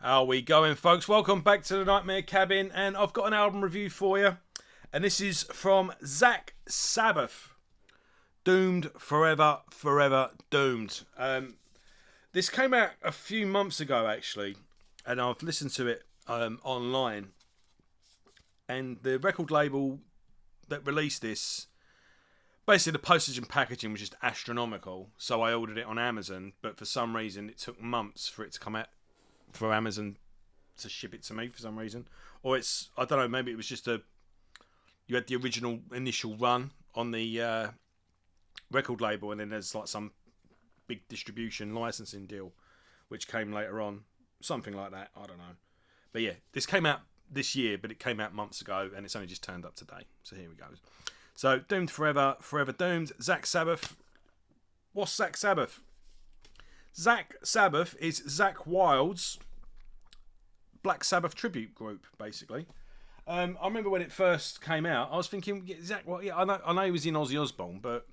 How we going, folks? Welcome back to the Nightmare Cabin, and I've got an album review for you. And this is from Zakk Sabbath. Doomed Forever, Forever Doomed. This came out a few months ago, actually, and I've listened to it online. And the record label that released this, basically the postage and packaging was just astronomical. So I ordered it on Amazon, but for some reason it took months for it to come out, for Amazon to ship it to me for some reason. Or it's, I don't know, maybe it was just you had the original initial run on the record label, and then there's like some big distribution licensing deal which came later on, something like that, I don't know. But yeah, this came out this year, but it came out months ago, and it's only just turned up today. So here we go. So Doomed Forever, Forever Doomed. Zakk Sabbath. What's Zakk Sabbath? Zakk Sabbath is Zakk Wilde's Black Sabbath tribute group, basically. I remember when it first came out, I was thinking, Zakk, well, yeah, I know he was in Ozzy Osbourne, but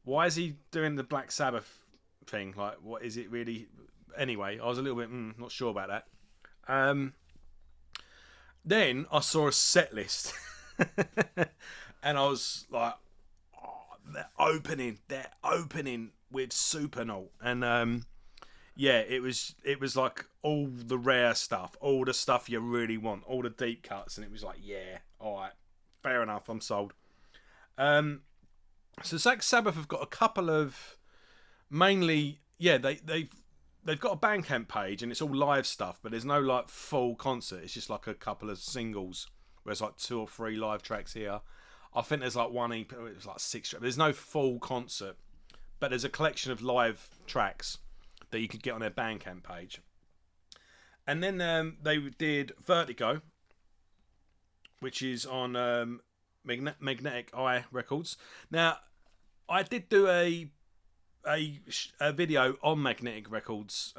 why is he doing the Black Sabbath thing? Like, what is it really? Anyway, I was a little bit not sure about that. Then I saw a set list, and I was like, oh, they're opening with Supernaut, and yeah, it was like all the rare stuff, all the stuff you really want, all the deep cuts, and it was like, yeah, all right, fair enough, I'm sold. So Zakk Sabbath have got a couple of, mainly, yeah, they've got a Bandcamp page and it's all live stuff, but there's no like full concert. It's just like a couple of singles where it's like 2 or 3 live tracks here. I think there's like one EP, it was like 6 tracks. There's no full concert, but there's a collection of live tracks that you could get on their Bandcamp page. And then they did Vertigo, which is on Magnetic Eye Records. Now, I did do a video on Magnetic Eye Records,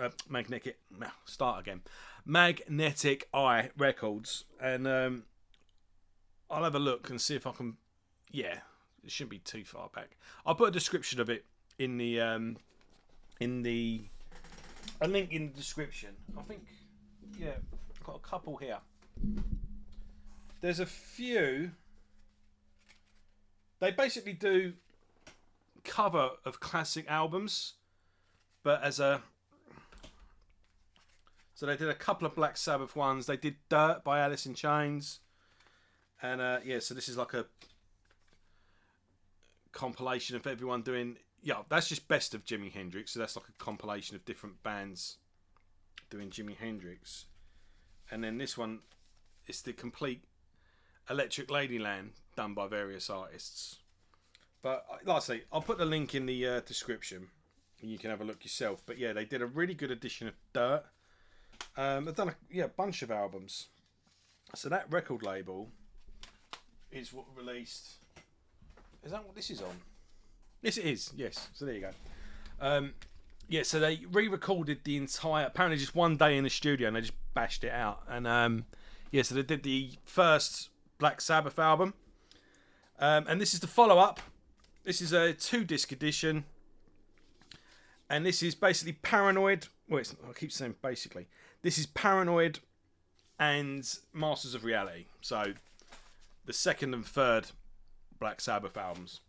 and I'll have a look and see if I can. Yeah, it shouldn't be too far back. I'll put a description of it in the a link in the description. I think, yeah, I've got a couple here. There's a few. They basically do cover of classic albums, but so they did a couple of Black Sabbath ones. They did Dirt by Alice in Chains, and yeah, so this is like a compilation of everyone doing, yeah, that's just best of Jimi Hendrix, so that's like a compilation of different bands doing Jimi Hendrix. And then this one is the complete Electric Ladyland done by various artists. But like I say, I'll put the link in the description and you can have a look yourself. But yeah, they did a really good edition of Dirt. They've done a bunch of albums. So that record label is what released. Is that what this is on? Yes, it is. Yes. So there you go. Yeah, so they re-recorded the entire, apparently just one day in the studio, and they just bashed it out. And yeah, so they did the first Black Sabbath album. And this is the follow-up. This is a 2-disc edition, and this is basically Paranoid. Well, I keep saying basically. This is Paranoid and Masters of Reality. So the second and third Black Sabbath albums.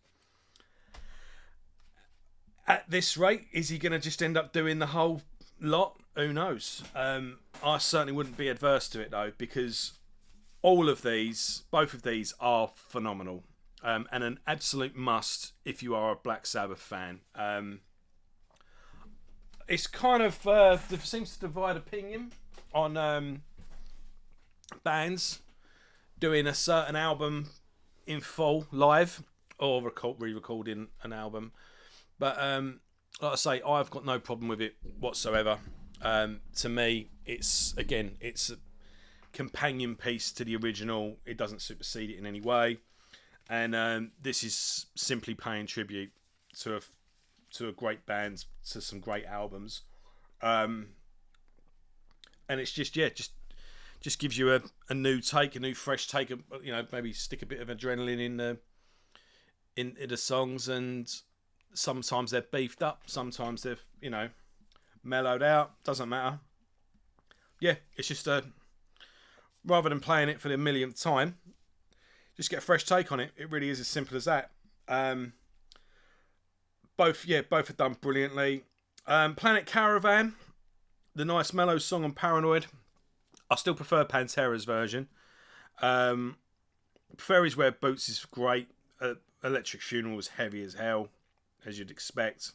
At this rate, is he going to just end up doing the whole lot? Who knows? I certainly wouldn't be adverse to it though, because both of these are phenomenal. And an absolute must if you are a Black Sabbath fan. It's kind of seems to divide opinion on bands doing a certain album in full live or re-recording an album. But like I say, I've got no problem with it whatsoever. To me, it's a companion piece to the original. It doesn't supersede it in any way. And this is simply paying tribute to a great band, to some great albums, and it's just gives you a new take, a new fresh take. You know, maybe stick a bit of adrenaline in the songs, and sometimes they're beefed up, sometimes they're mellowed out. Doesn't matter. yeah, it's just rather than playing it for the millionth time, just get a fresh take on it. It really is as simple as that. Both are done brilliantly. Planet Caravan, the nice mellow song on Paranoid. I still prefer Pantera's version. Fairies Wear Boots is great. Electric Funeral is heavy as hell, as you'd expect.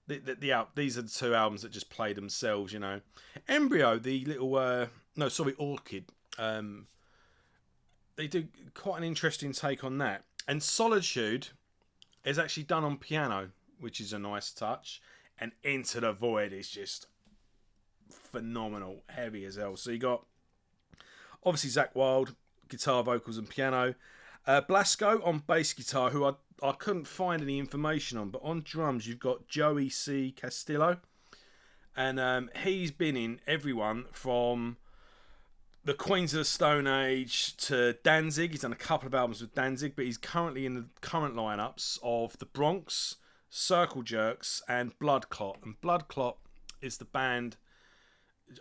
These are the two albums that just play themselves, you know. Embryo, the little Orchid. They do quite an interesting take on that. And Solitude is actually done on piano, which is a nice touch. And Into the Void is just phenomenal, heavy as hell. So you got obviously Zakk Wilde, guitar, vocals, and piano. Blasco on bass guitar, who I couldn't find any information on, but on drums you've got Joey C. Castillo, and he's been in everyone from the Queens of the Stone Age to Danzig. He's done a couple of albums with Danzig, but he's currently in the current lineups of the Bronx, Circle Jerks, and Blood Clot. And Blood Clot is the band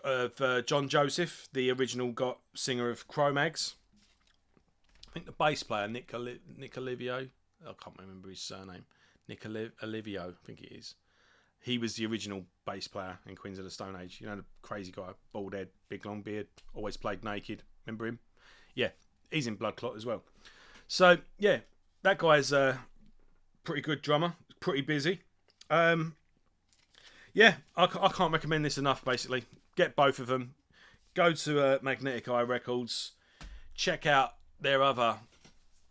of John Joseph, the original singer of Cro-Mags. I think the bass player, Nick Olivio, I can't remember his surname. Nick Olivio, I think it is. He was the original bass player in Queens of the Stone Age. You know, the crazy guy, bald head, big long beard, always played naked. Remember him? Yeah, he's in Blood Clot as well. So, yeah, that guy's a pretty good drummer. Pretty busy. Yeah, I can't recommend this enough, basically. Get both of them. Go to Magnetic Eye Records. Check out their other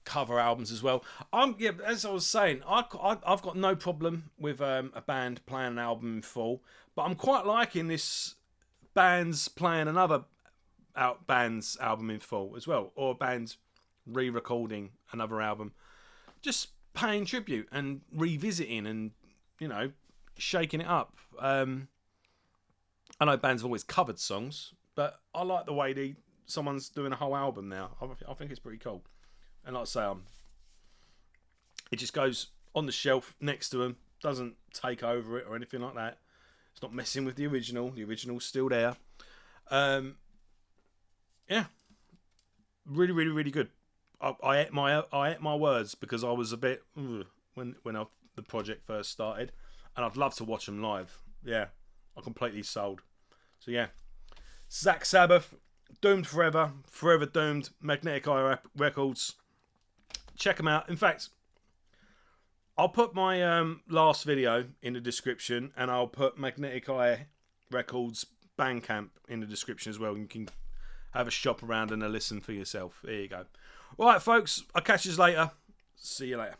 cover albums as well. As I was saying, I've got no problem with a band playing an album in full, but I'm quite liking this band's playing another band's album in full as well, or bands re-recording another album, just paying tribute and revisiting and, you know, shaking it up. I know bands have always covered songs, but I like the way someone's doing a whole album now. I think it's pretty cool. And like I say, it just goes on the shelf next to them, doesn't take over it or anything like that. It's not messing with the original. The original's still there. Yeah, really, really, really good. I ate my words because I was a bit when the project first started, and I'd love to watch them live. Yeah, I completely sold. So yeah, Zakk Sabbath, Doomed Forever, Forever Doomed, Magnetic Eye Records. Check them out. In fact, I'll put my last video in the description, and I'll put Magnetic Eye Records Bandcamp in the description as well. You can have a shop around and a listen for yourself. There you go. All right, folks. I'll catch you later. See you later.